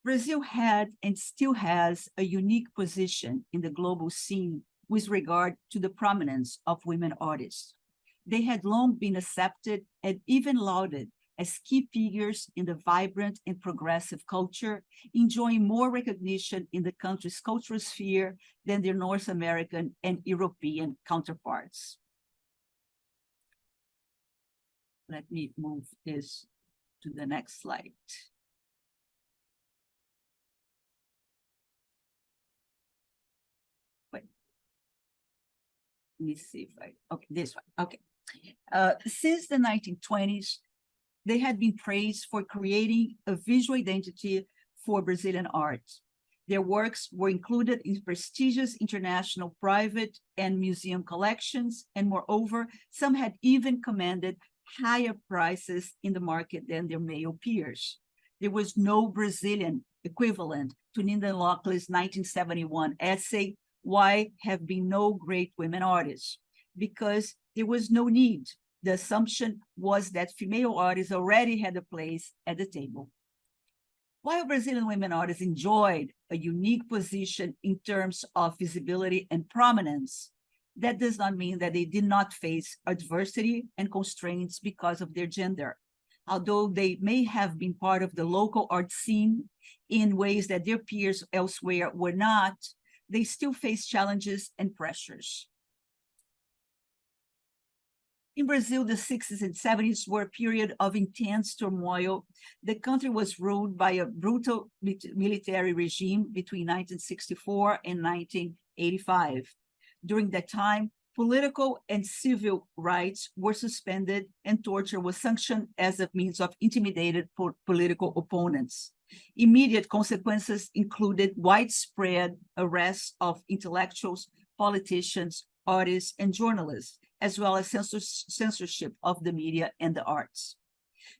Brazil had and still has a unique position in the global scene with regard to the prominence of women artists. They had long been accepted and even lauded as key figures in the vibrant and progressive culture, enjoying more recognition in the country's cultural sphere than their North American and European counterparts. Let me move this to the next slide. Wait. Let me see if okay, this one, okay. Since the 1920s, they had been praised for creating a visual identity for Brazilian art. Their works were included in prestigious international private and museum collections, and moreover, some had even commanded higher prices in the market than their male peers. There was no Brazilian equivalent to Nina Lockle's 1971 essay, "Why Have Been No Great Women Artists?" Because there was no need. The assumption was that female artists already had a place at the table. While Brazilian women artists enjoyed a unique position in terms of visibility and prominence, that does not mean that they did not face adversity and constraints because of their gender. Although they may have been part of the local art scene in ways that their peers elsewhere were not, they still face challenges and pressures. In Brazil, the 60s and 70s were a period of intense turmoil. The country was ruled by a brutal military regime between 1964 and 1985. During that time, political and civil rights were suspended and torture was sanctioned as a means of intimidating political opponents. Immediate consequences included widespread arrests of intellectuals, politicians, artists, and journalists, as well as censorship of the media and the arts.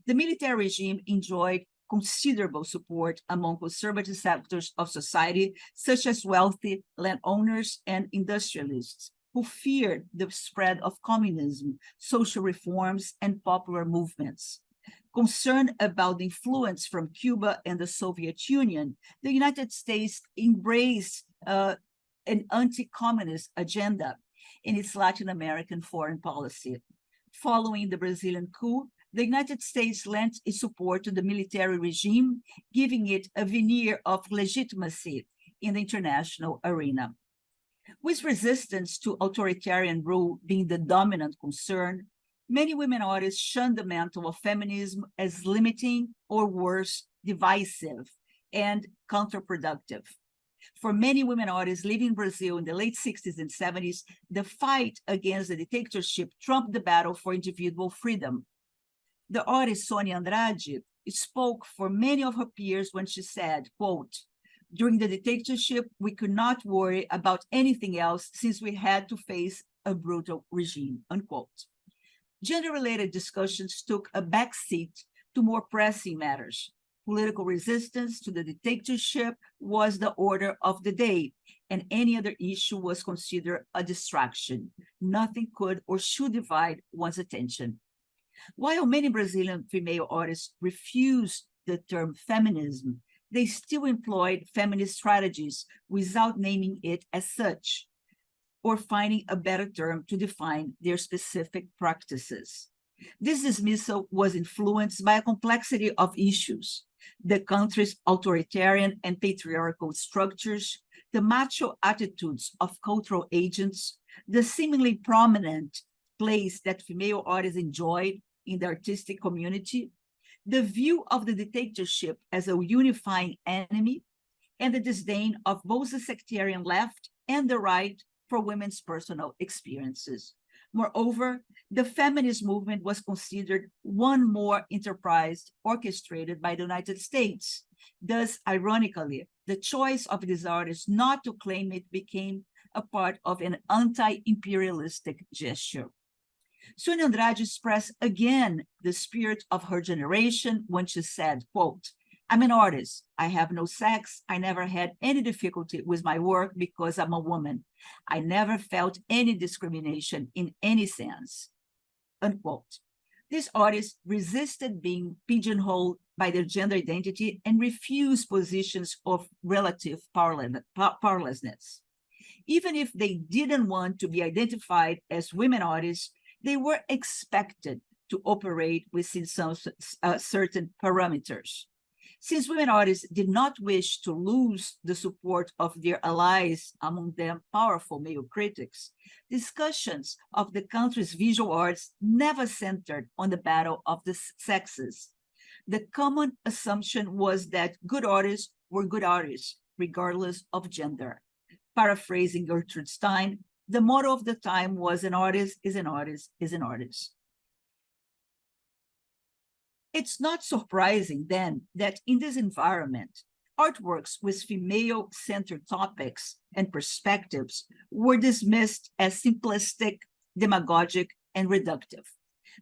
The military regime enjoyed considerable support among conservative sectors of society, such as wealthy landowners and industrialists, who feared the spread of communism, social reforms, and popular movements. Concerned about the influence from Cuba and the Soviet Union, the United States embraced an anti-communist agenda in its Latin American foreign policy. Following the Brazilian coup, the United States lent its support to the military regime, giving it a veneer of legitimacy in the international arena. With resistance to authoritarian rule being the dominant concern, many women artists shunned the mantle of feminism as limiting or worse, divisive and counterproductive. For many women artists living in Brazil in the late 60s and 70s, the fight against the dictatorship trumped the battle for individual freedom. The artist Sonia Andrade spoke for many of her peers when she said, quote, "During the dictatorship, we could not worry about anything else since we had to face a brutal regime," unquote. Gender-related discussions took a backseat to more pressing matters. Political resistance to the dictatorship was the order of the day, and any other issue was considered a distraction. Nothing could or should divide one's attention. While many Brazilian female artists refused the term feminism, they still employed feminist strategies without naming it as such, or finding a better term to define their specific practices. This dismissal was influenced by a complexity of issues: the country's authoritarian and patriarchal structures, the macho attitudes of cultural agents, the seemingly prominent place that female artists enjoyed in the artistic community, the view of the dictatorship as a unifying enemy, and the disdain of both the sectarian left and the right for women's personal experiences. Moreover, the feminist movement was considered one more enterprise orchestrated by the United States. Thus, ironically, the choice of these artists not to claim it became a part of an anti-imperialistic gesture. Sonia Andrade expressed again the spirit of her generation when she said, quote, "I'm an artist. I have no sex. I never had any difficulty with my work because I'm a woman. I never felt any discrimination in any sense," unquote. This artist resisted being pigeonholed by their gender identity and refuse positions of relative powerlessness. Even if they didn't want to be identified as women artists, they were expected to operate within some certain parameters. Since women artists did not wish to lose the support of their allies, among them powerful male critics, discussions of the country's visual arts never centered on the battle of the sexes. The common assumption was that good artists were good artists, regardless of gender. Paraphrasing Gertrude Stein, the motto of the time was an artist is an artist is an artist. It's not surprising, then, that in this environment, artworks with female-centered topics and perspectives were dismissed as simplistic, demagogic, and reductive.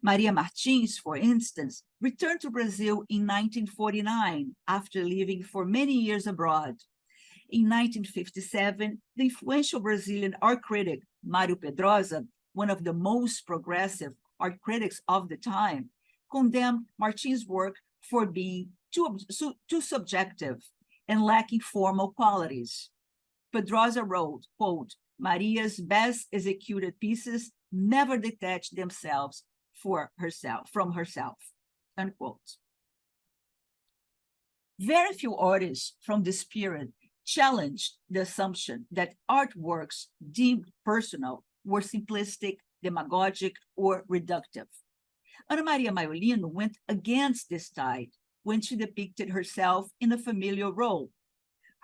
Maria Martins, for instance, returned to Brazil in 1949 after living for many years abroad. In 1957, the influential Brazilian art critic Mário Pedrosa, one of the most progressive art critics of the time, condemned Martins' work for being too subjective and lacking formal qualities. Pedrosa wrote, quote, "Maria's best executed pieces never detach themselves from herself," unquote. Very few artists from this period challenged the assumption that artworks deemed personal were simplistic, demagogic, or reductive. Ana Maria Maiolino went against this tide when she depicted herself in a familiar role.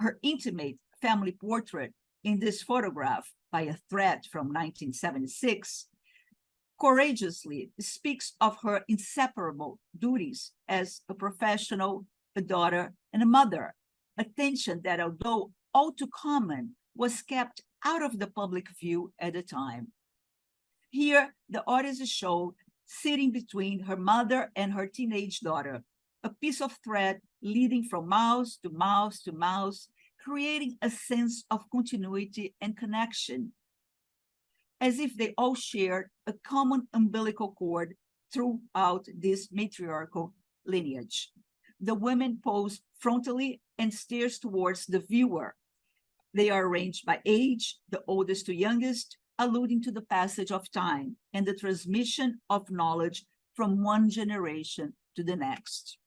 Her intimate family portrait in this photograph by a thread from 1976 courageously speaks of her inseparable duties as a professional, a daughter, and a mother, a tension that, although all too common, was kept out of the public view at the time. Here, the artist is shown sitting between her mother and her teenage daughter, a piece of thread leading from mouse to mouse to mouse, creating a sense of continuity and connection, as if they all shared a common umbilical cord throughout this matriarchal lineage. The women pose frontally and stares towards the viewer. They are arranged by age, the oldest to youngest, alluding to the passage of time and the transmission of knowledge from one generation to the next.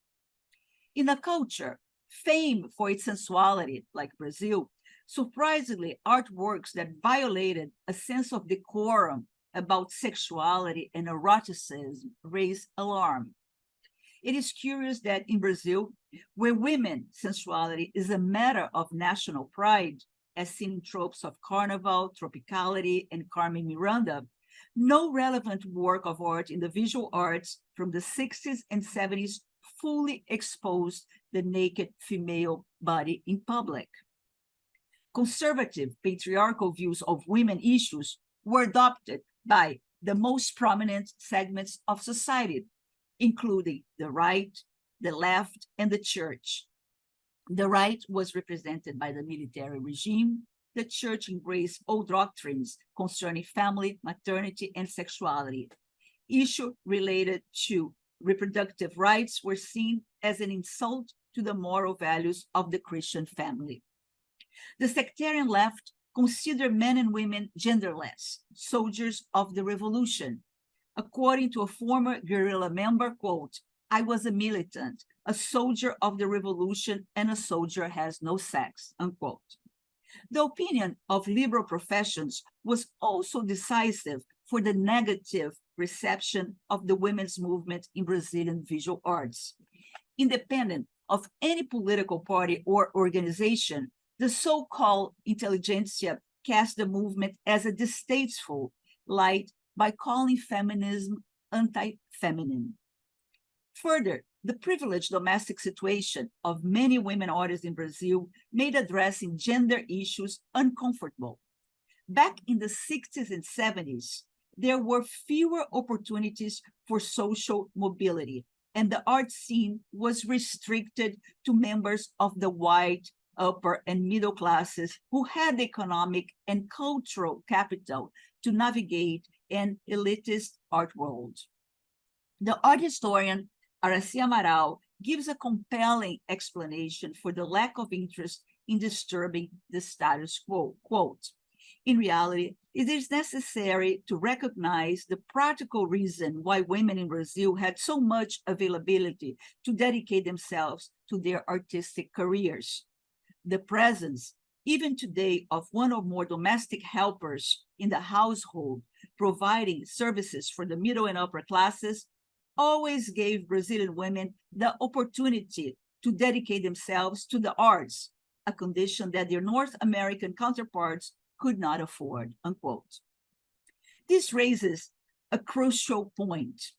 In a culture famed for its sensuality, like Brazil, surprisingly, artworks that violated a sense of decorum about sexuality and eroticism raised alarm. It is curious that in Brazil, where women's sensuality is a matter of national pride, as seen in tropes of Carnival, Tropicality, and Carmen Miranda, no relevant work of art in the visual arts from the 60s and 70s fully exposed the naked female body in public. Conservative patriarchal views of women issues were adopted by the most prominent segments of society, including the right, the left, and the church. The right was represented by the military regime. The church embraced all doctrines concerning family, maternity, and sexuality. Issues related to reproductive rights were seen as an insult to the moral values of the Christian family. The sectarian left considered men and women genderless, soldiers of the revolution. According to a former guerrilla member, quote, "I was a militant, a soldier of the revolution, and a soldier has no sex," unquote. The opinion of liberal professions was also decisive for the negative reception of the women's movement in Brazilian visual arts. Independent of any political party or organization, the so-called intelligentsia cast the movement as a distasteful light by calling feminism anti-feminine. Further, the privileged domestic situation of many women artists in Brazil made addressing gender issues uncomfortable. Back in the 60s and 70s, there were fewer opportunities for social mobility, and the art scene was restricted to members of the white, upper, and middle classes who had the economic and cultural capital to navigate an elitist art world. The art historian Aracy Amaral gives a compelling explanation for the lack of interest in disturbing the status quo. Quote, in reality, it is necessary to recognize the practical reason why women in Brazil had so much availability to dedicate themselves to their artistic careers. The presence, even today, of one or more domestic helpers in the household providing services for the middle and upper classes always gave Brazilian women the opportunity to dedicate themselves to the arts, a condition that their North American counterparts could not afford, unquote. This raises a crucial point.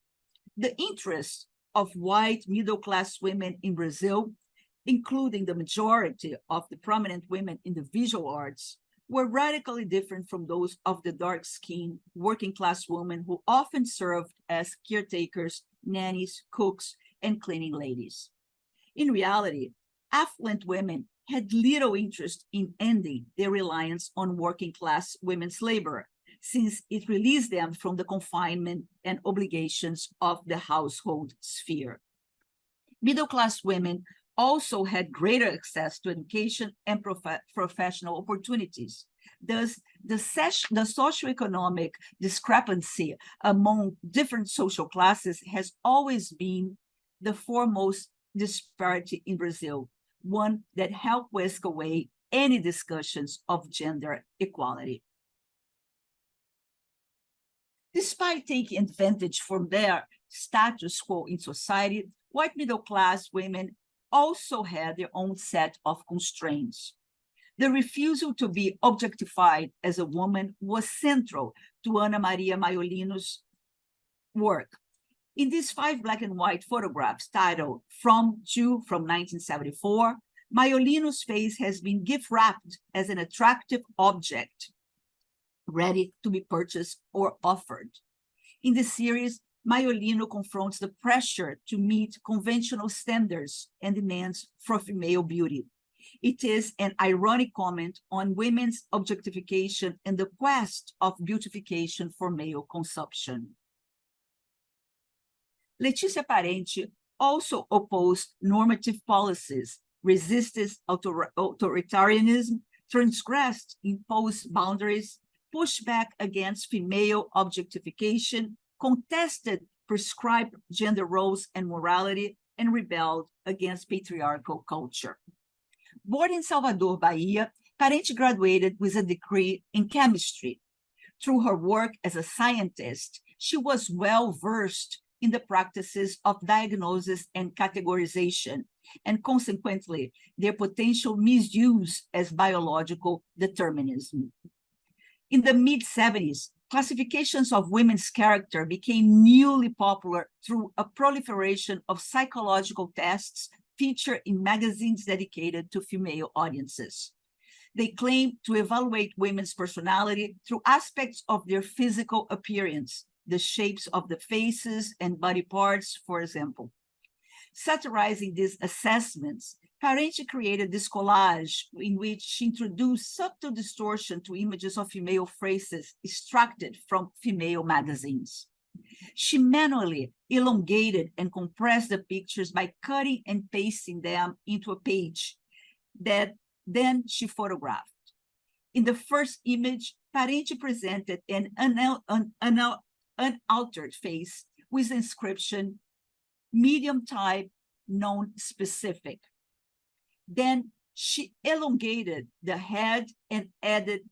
The interest of white middle-class women in Brazil, including the majority of the prominent women in the visual arts, were radically different from those of the dark-skinned working-class women who often served as caretakers, nannies, cooks, and cleaning ladies. In reality, affluent women had little interest in ending their reliance on working-class women's labor, since it released them from the confinement and obligations of the household sphere. Middle-class women also had greater access to education and professional opportunities. Thus, the socioeconomic discrepancy among different social classes has always been the foremost disparity in Brazil, one that helped whisk away any discussions of gender equality. Despite taking advantage from their status quo in society, white middle-class women also had their own set of constraints. The refusal to be objectified as a woman was central to Ana Maria Maiolino's work. In these 5 black and white photographs titled From 1974, Maiolino's face has been gift-wrapped as an attractive object, ready to be purchased or offered. In the series, Maiolino confronts the pressure to meet conventional standards and demands for female beauty. It is an ironic comment on women's objectification and the quest of beautification for male consumption. Letícia Parente also opposed normative policies, resisted authoritarianism, transgressed imposed boundaries, pushed back against female objectification, contested prescribed gender roles and morality, and rebelled against patriarchal culture. Born in Salvador, Bahia, Parente graduated with a degree in chemistry. Through her work as a scientist, she was well-versed in the practices of diagnosis and categorization, and consequently, their potential misuse as biological determinism. In the mid-70s, classifications of women's character became newly popular through a proliferation of psychological tests featured in magazines dedicated to female audiences. They claim to evaluate women's personality through aspects of their physical appearance, the shapes of the faces and body parts, for example. Satirizing these assessments, Parente created this collage in which she introduced subtle distortion to images of female faces extracted from female magazines. She manually elongated and compressed the pictures by cutting and pasting them into a page that then she photographed. In the first image, Parente presented an unaltered face with the inscription, medium type, non-specific. Then she elongated the head and added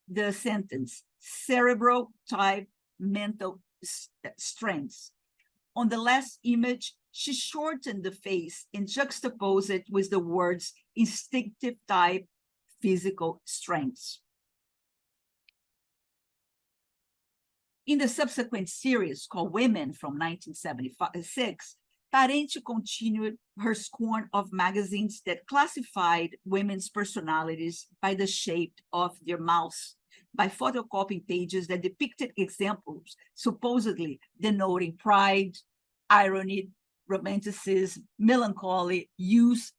the sentence, cerebral type, mental strengths. On the last image, she shortened the face and juxtaposed it with the words instinctive type, physical strengths. In the subsequent series called Women from 1976, Parente continued her scorn of magazines that classified women's personalities by the shape of their mouths, by photocopying pages that depicted examples supposedly denoting pride, irony, romanticism, melancholy, youth,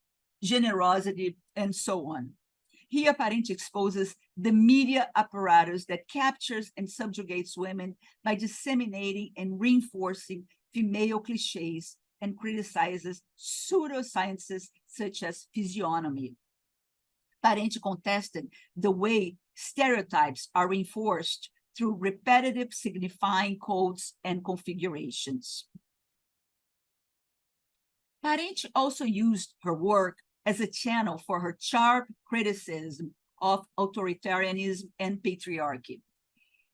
generosity, and so on. Here, Parente exposes the media apparatus that captures and subjugates women by disseminating and reinforcing female cliches and criticizes pseudosciences such as physiognomy. Parente contested the way stereotypes are reinforced through repetitive signifying codes and configurations. Parente also used her work as a channel for her sharp criticism of authoritarianism and patriarchy.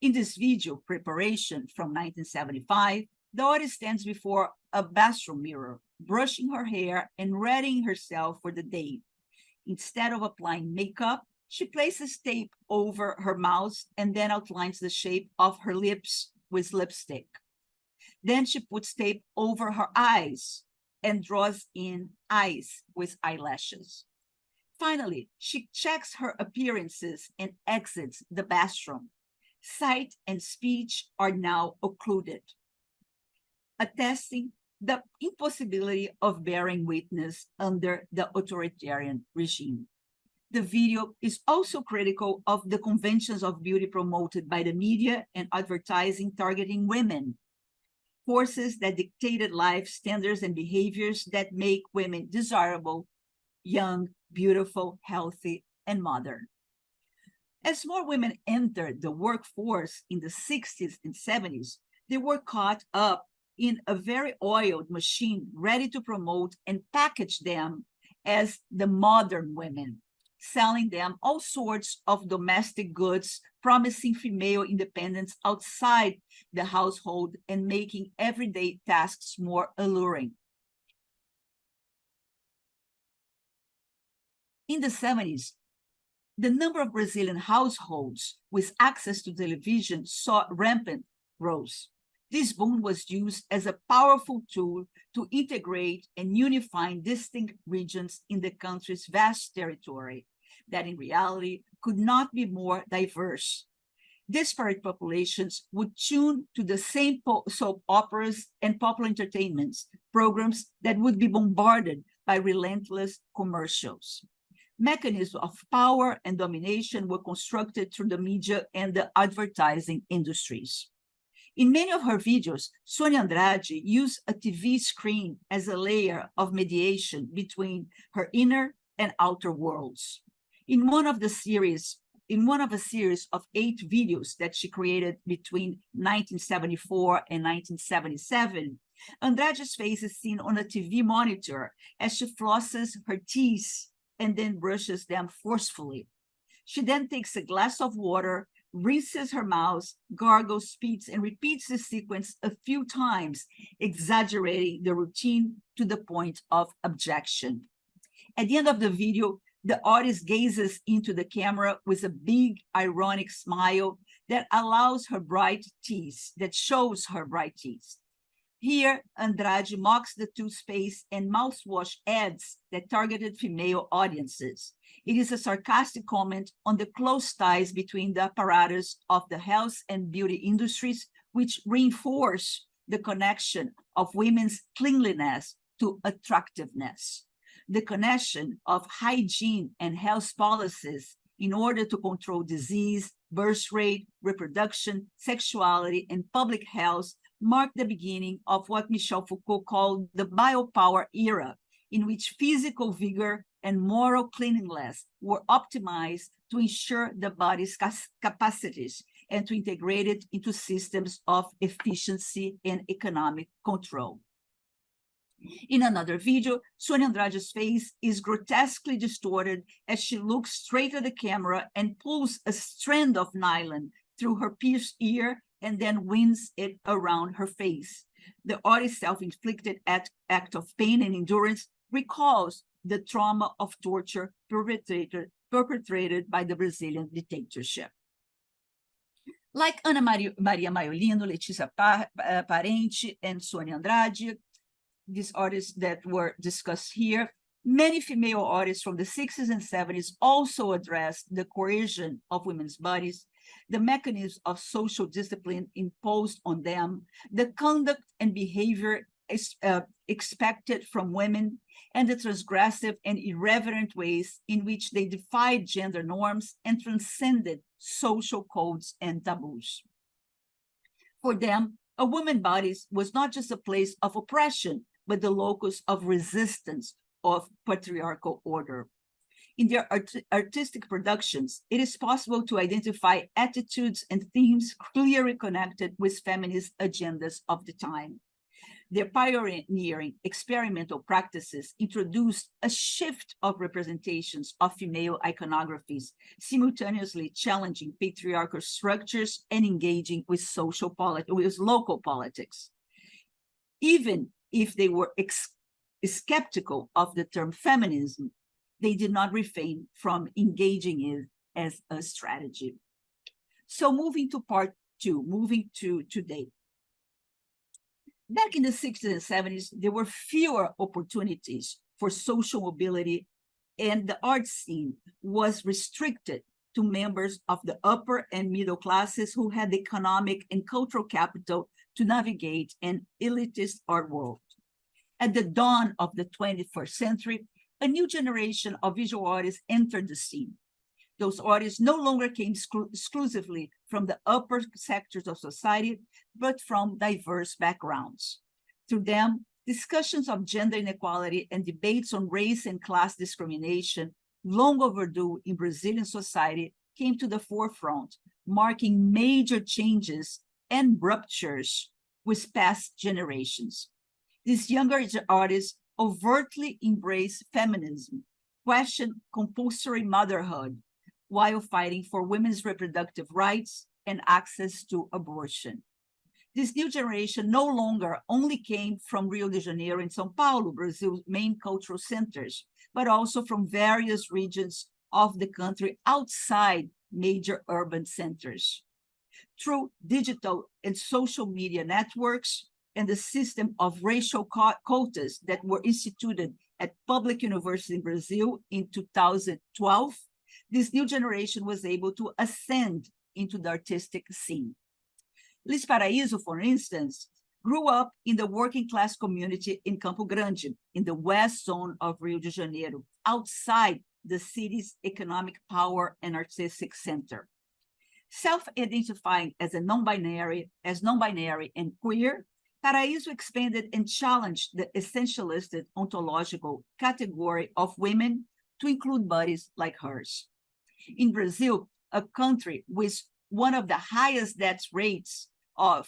In this video preparation from 1975, the artist stands before a bathroom mirror, brushing her hair and readying herself for the day. Instead of applying makeup, she places tape over her mouth and then outlines the shape of her lips with lipstick. Then she puts tape over her eyes and draws in eyes with eyelashes. Finally, she checks her appearances and exits the bathroom. Sight and speech are now occluded, attesting the impossibility of bearing witness under the authoritarian regime. The video is also critical of the conventions of beauty promoted by the media and advertising targeting women, forces that dictated life standards and behaviors that make women desirable, young, beautiful, healthy, and modern. As more women entered the workforce in the 60s and 70s, they were caught up in a very oiled machine ready to promote and package them as the modern women, selling them all sorts of domestic goods, promising female independence outside the household and making everyday tasks more alluring. In the 70s, the number of Brazilian households with access to television saw rampant growth. This boom was used as a powerful tool to integrate and unify distinct regions in the country's vast territory that in reality could not be more diverse. Disparate populations would tune to the same soap operas and popular entertainments programs that would be bombarded by relentless commercials. Mechanisms of power and domination were constructed through the media and the advertising industries. In many of her videos, Sônia Andrade used a TV screen as a layer of mediation between her inner and outer worlds. In one of a series of 8 videos that she created between 1974 and 1977, Andrade's face is seen on a TV monitor as she flosses her teeth and then brushes them forcefully. She then takes a glass of water, rinses her mouth, gargles, spits, and repeats the sequence a few times, exaggerating the routine to the point of abjection. At the end of the video, the artist gazes into the camera with a big, ironic smile that shows her bright teeth. Here, Andrade mocks the toothpaste and mouthwash ads that targeted female audiences. It is a sarcastic comment on the close ties between the apparatus of the health and beauty industries, which reinforce the connection of women's cleanliness to attractiveness, the connection of hygiene and health policies in order to control disease, birth rate, reproduction, sexuality, and public health marked the beginning of what Michel Foucault called the biopower era, in which physical vigor and moral cleanliness were optimized to ensure the body's capacities and to integrate it into systems of efficiency and economic control. In another video, Sônia Andrade's face is grotesquely distorted as she looks straight at the camera and pulls a strand of nylon through her pierced ear and then winds it around her face. The artist's self-inflicted act of pain and endurance recalls the trauma of torture perpetrated by the Brazilian dictatorship. Like Ana Maria Maiolino, Letícia Parente, and Sônia Andrade, these artists that were discussed here, many female artists from the 60s and 70s also addressed the coercion of women's bodies, the mechanisms of social discipline imposed on them, the conduct and behavior expected from women, and the transgressive and irreverent ways in which they defied gender norms and transcended social codes and taboos. For them, a woman's body was not just a place of oppression, but the locus of resistance of patriarchal order. In their artistic productions, it is possible to identify attitudes and themes clearly connected with feminist agendas of the time. Their pioneering experimental practices introduced a shift of representations of female iconographies, simultaneously challenging patriarchal structures and engaging with local politics. Even if they were skeptical of the term feminism, they did not refrain from engaging in it as a strategy. So moving to part two, moving to today. Back in the 60s and 70s, there were fewer opportunities for social mobility, and the art scene was restricted to members of the upper and middle classes who had the economic and cultural capital to navigate an elitist art world. At the dawn of the 21st century, a new generation of visual artists entered the scene. Those artists no longer came exclusively from the upper sectors of society, but from diverse backgrounds. Through them, discussions of gender inequality and debates on race and class discrimination, long overdue in Brazilian society, came to the forefront, marking major changes and ruptures with past generations. These younger artists overtly embrace feminism, question compulsory motherhood, while fighting for women's reproductive rights and access to abortion. This new generation no longer only came from Rio de Janeiro and São Paulo, Brazil's main cultural centers, but also from various regions of the country outside major urban centers. Through digital and social media networks and the system of racial quotas that were instituted at public universities in Brazil in 2012, this new generation was able to ascend into the artistic scene. Liz Paraíso, for instance, grew up in the working class community in Campo Grande, in the west zone of Rio de Janeiro, outside the city's economic power and artistic center. Self-identifying as non-binary and queer, Paraíso expanded and challenged the essentialist ontological category of women to include bodies like hers. In Brazil, a country with one of the highest death rates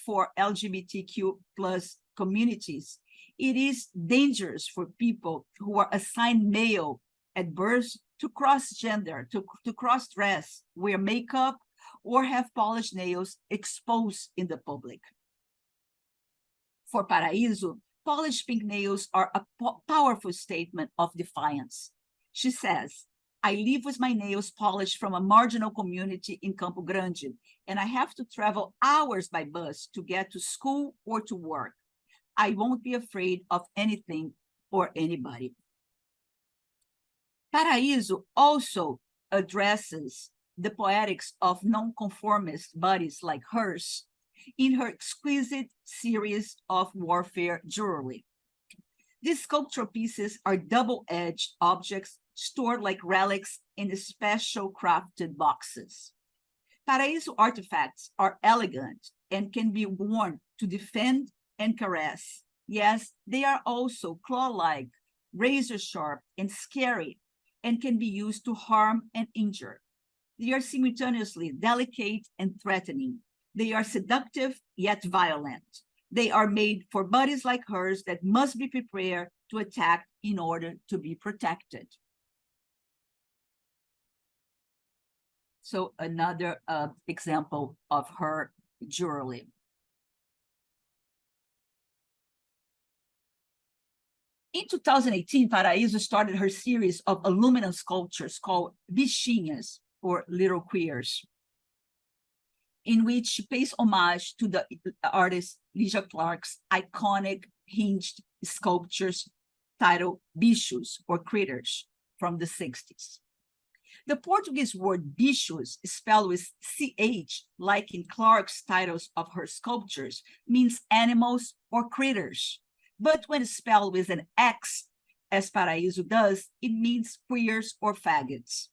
for LGBTQ plus communities, it is dangerous for people who are assigned male at birth to cross-gender, to cross-dress, wear makeup, or have polished nails exposed in the public. For Paraíso, polished pink nails are a powerful statement of defiance. She says, I live with my nails polished from a marginal community in Campo Grande, and I have to travel hours by bus to get to school or to work. I won't be afraid of anything or anybody. Paraíso also addresses the poetics of nonconformist bodies like hers in her exquisite series of warfare jewelry. These sculptural pieces are double-edged objects stored like relics in special crafted boxes. Paraíso artifacts are elegant and can be worn to defend and caress. Yes, they are also claw-like, razor-sharp, and scary, and can be used to harm and injure. They are simultaneously delicate and threatening. They are seductive yet violent. They are made for bodies like hers that must be prepared to attack in order to be protected. So another example of her jewelry. In 2018, Paraíso started her series of aluminum sculptures called Bichinhas, or Little Queers, in which she pays homage to the artist Lygia Clark's iconic hinged sculptures titled Bichos, or Critters, from the 60s. The Portuguese word bichos, spelled with CH, like in Clark's titles of her sculptures, means animals or critters. But when spelled with an X, as Paraíso does, it means queers or faggots.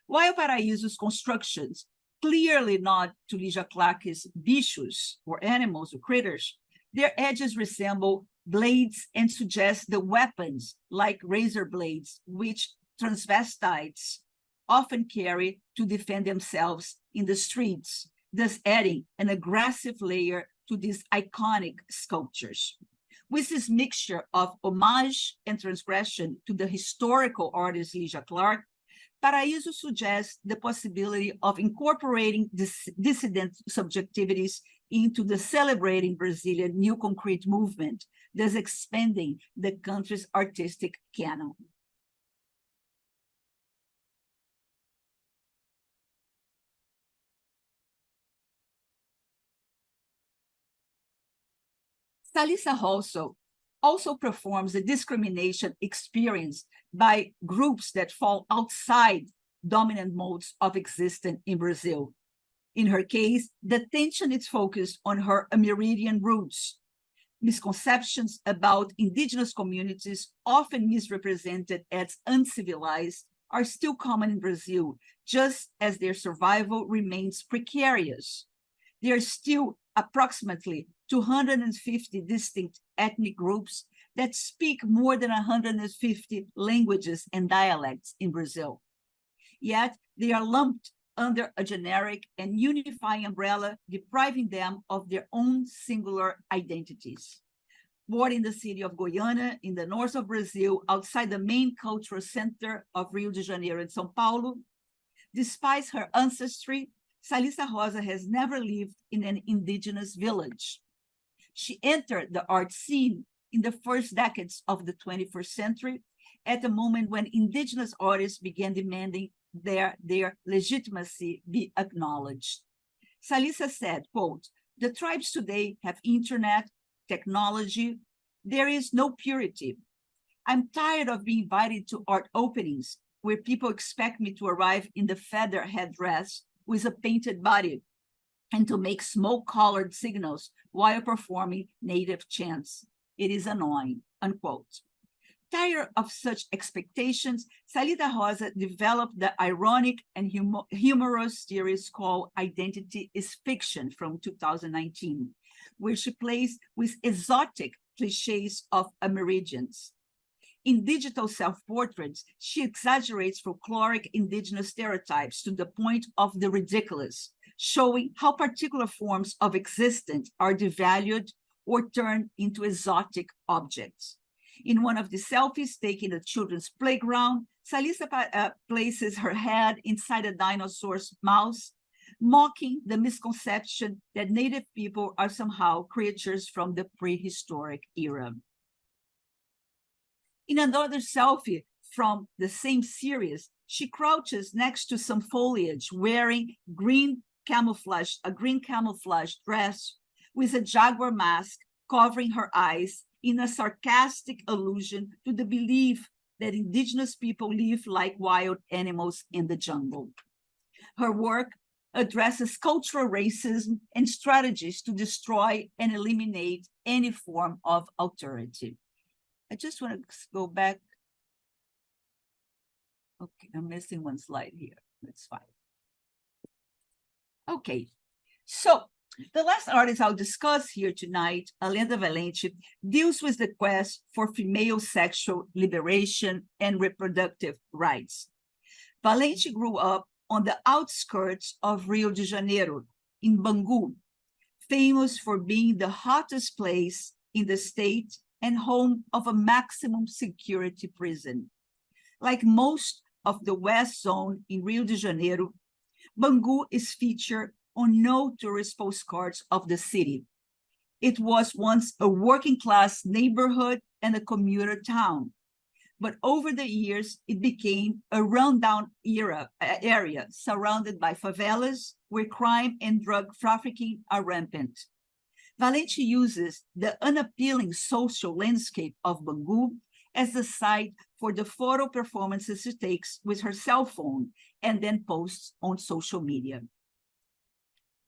While Paraíso's constructions clearly nod to Lygia Clark's bichos, or animals or critters, their edges resemble blades and suggests the weapons like razor blades, which transvestites often carry to defend themselves in the streets, thus adding an aggressive layer to these iconic sculptures. With this mixture of homage and transgression to the historical artist Lygia Clark, Paraíso suggests the possibility of incorporating dissident subjectivities into the celebrating Brazilian new concrete movement, thus expanding the country's artistic canon. Thalissa also performs the discrimination experienced by groups that fall outside dominant modes of existence in Brazil. In her case, the tension is focused on her Amerindian roots. Misconceptions about indigenous communities, often misrepresented as uncivilized, are still common in Brazil, just as their survival remains precarious. There are still approximately 250 distinct ethnic groups that speak more than 150 languages and dialects in Brazil. Yet they are lumped under a generic and unifying umbrella, depriving them of their own singular identities. Born in the city of Goiânia, in the north of Brazil, outside the main cultural center of Rio de Janeiro and São Paulo, despite her ancestry, Thalissa Rosa has never lived in an indigenous village. She entered the art scene in the first decades of the 21st century, at a moment when indigenous artists began demanding their legitimacy be acknowledged. Thalissa said, quote, "The tribes today have internet, technology. There is no purity. I'm tired of being invited to art openings where people expect me to arrive in the feather headdress with a painted body and to make smoke-colored signals while performing native chants. It is annoying," unquote. Tired of such expectations, Thalissa Rosa developed the ironic and humorous series called Identity is Fiction from 2019, where she plays with exotic cliches of Amerindians. In digital self-portraits, she exaggerates folkloric indigenous stereotypes to the point of the ridiculous, showing how particular forms of existence are devalued or turned into exotic objects. In one of the selfies taken at children's playground, Thalissa places her head inside a dinosaur's mouth, mocking the misconception that Native people are somehow creatures from the prehistoric era. In another selfie from the same series, she crouches next to some foliage wearing a green camouflage dress with a jaguar mask covering her eyes in a sarcastic allusion to the belief that indigenous people live like wild animals in the jungle. Her work addresses cultural racism and strategies to destroy and eliminate any form of authority. I just want to go back. Okay, I'm missing one slide here. That's fine. Okay, so the last artist I'll discuss here tonight, Alenda Valente, deals with the quest for female sexual liberation and reproductive rights. Valente grew up on the outskirts of Rio de Janeiro, in Bangu, famous for being the hottest place in the state and home of a maximum security prison. Like most of the West Zone in Rio de Janeiro, Bangu is featured on no tourist postcards of the city. It was once a working-class neighborhood and a commuter town, but over the years, it became a rundown area surrounded by favelas where crime and drug trafficking are rampant. Valente uses the unappealing social landscape of Bangu as the site for the photo performances she takes with her cell phone and then posts on social media.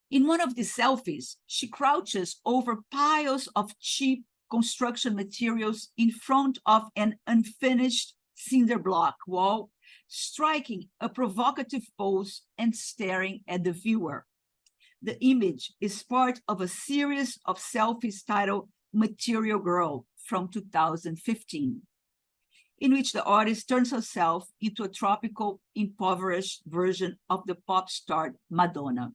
In one of the selfies, she crouches over piles of cheap construction materials in front of an unfinished cinder block wall, striking a provocative pose and staring at the viewer. The image is part of a series of selfies titled Material Girl, from 2015, in which the artist turns herself into a tropical, impoverished version of the pop star Madonna.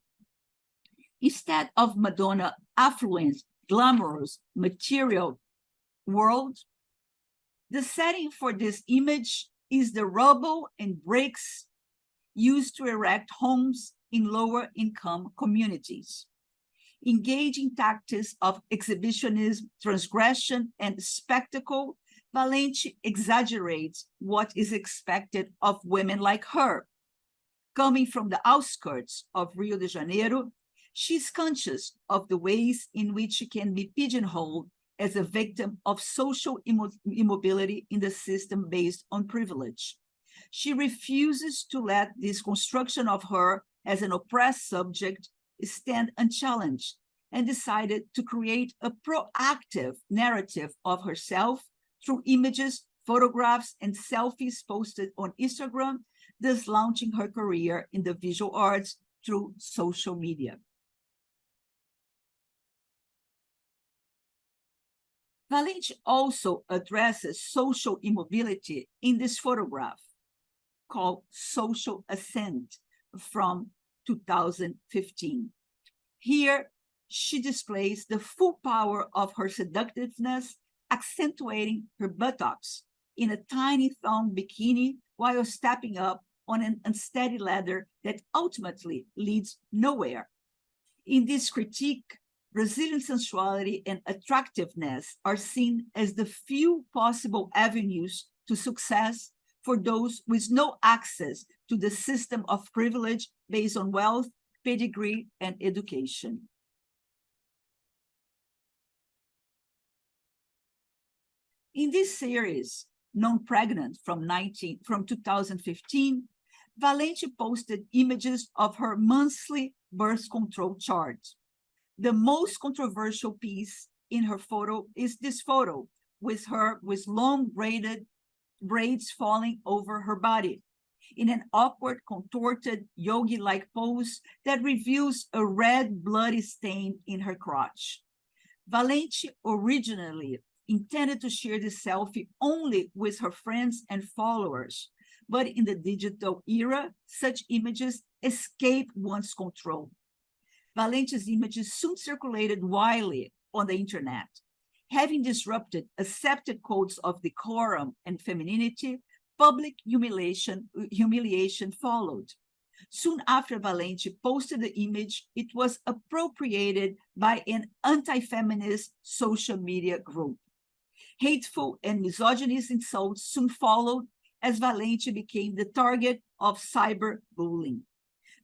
Instead of Madonna's affluent, glamorous, material world, the setting for this image is the rubble and bricks used to erect homes in lower income communities. Engaging tactics of exhibitionism, transgression, and spectacle, Valente exaggerates what is expected of women like her. Coming from the outskirts of Rio de Janeiro, she's conscious of the ways in which she can be pigeonholed as a victim of social immobility in the system based on privilege. She refuses to let this construction of her as an oppressed subject stand unchallenged, and decided to create a proactive narrative of herself through images, photographs, and selfies posted on Instagram, thus launching her career in the visual arts through social media. Valente also addresses social immobility in this photograph called Social Ascent from 2015. Here, she displays the full power of her seductiveness, accentuating her buttocks in a tiny thong bikini while stepping up on an unsteady ladder that ultimately leads nowhere. In this critique, Brazilian sensuality and attractiveness are seen as the few possible avenues to success for those with no access to the system of privilege based on wealth, pedigree, and education. In this series, Non-Pregnant from 2015, Valente posted images of her monthly birth control chart. The most controversial piece in her photo is this photo with her with long braided braids falling over her body in an awkward, contorted, yogi-like pose that reveals a red, bloody stain in her crotch. Valente originally intended to share this selfie only with her friends and followers, but in the digital era, such images escape one's control. Valente's images soon circulated widely on the internet. Having disrupted accepted codes of decorum and femininity, public humiliation followed. Soon after Valente posted the image, it was appropriated by an anti-feminist social media group. Hateful and misogynist insults soon followed as Valente became the target of cyberbullying.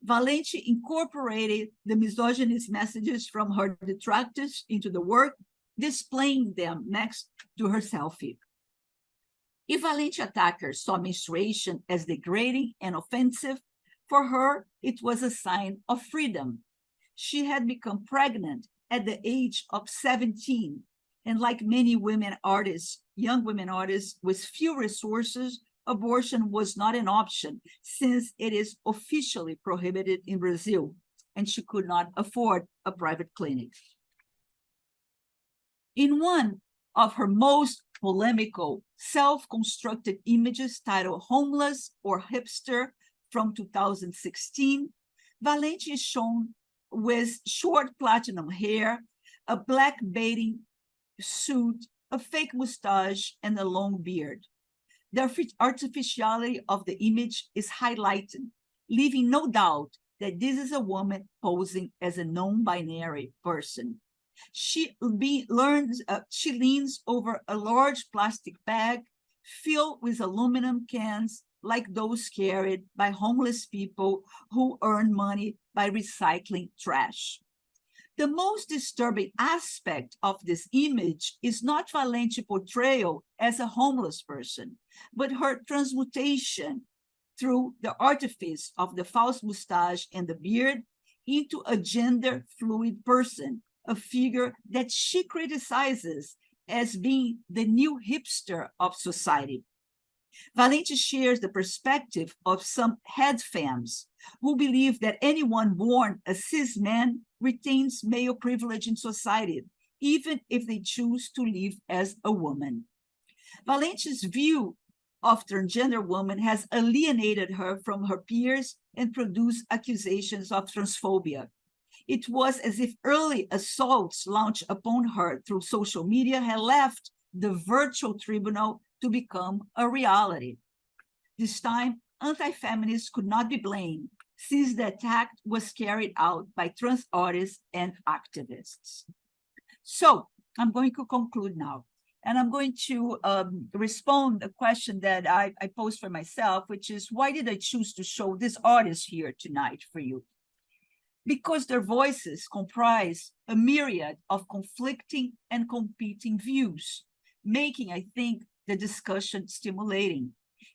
Valente incorporated the misogynist messages from her detractors into the work, displaying them next to her selfie. If Valente attackers saw menstruation as degrading and offensive, for her, it was a sign of freedom. She had become pregnant at the age of 17, and like many women artists, young women artists with few resources, abortion was not an option since it is officially prohibited in Brazil, and she could not afford a private clinic. In one of her most polemical self-constructed images titled Homeless or Hipster from 2016, Valente is shown with short platinum hair, a black bathing suit, a fake mustache, and a long beard. The artificiality of the image is highlighted, leaving no doubt that this is a woman posing as a non-binary person. She leans over a large plastic bag filled with aluminum cans like those carried by homeless people who earn money by recycling trash. The most disturbing aspect of this image is not Valente's portrayal as a homeless person, but her transmutation through the artifice of the false mustache and the beard into a gender-fluid person, a figure that she criticizes as being the new hipster of society. Valente shares the perspective of some headfems who believe that anyone born a cis man retains male privilege in society, even if they choose to live as a woman. Valenti's view of transgender women has alienated her from her peers and produced accusations of transphobia. It was as if early assaults launched upon her through social media had left the virtual tribunal to become a reality. This time, anti-feminists could not be blamed, since the attack was carried out by trans artists and activists. So I'm going to conclude now. And I'm going to respond a question that I posed for myself, which is, why did I choose to show this artist here tonight for you? Because their voices comprise a myriad of conflicting and competing views, making, I think, the discussion stimulating.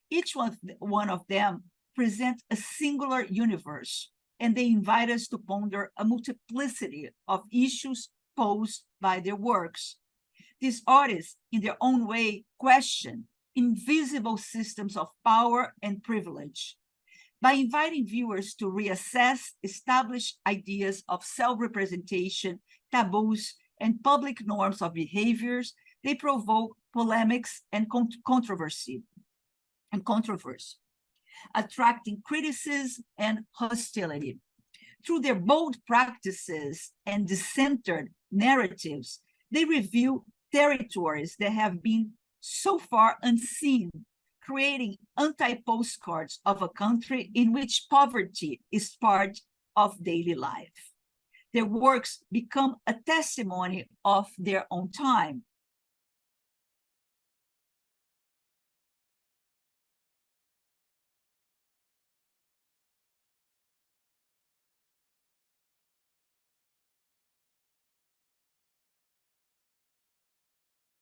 Each one of them presents a singular universe, and they invite us to ponder a multiplicity of issues posed by their works. These artists, in their own way, question invisible systems of power and privilege. By inviting viewers to reassess established ideas of self-representation, taboos, and public norms of behaviors, they provoke polemics and controversy, attracting criticism and hostility. Through their bold practices and discentered narratives, they reveal territories that have been so far unseen, creating anti-postcards of a country in which poverty is part of daily life. Their works become a testimony of their own time,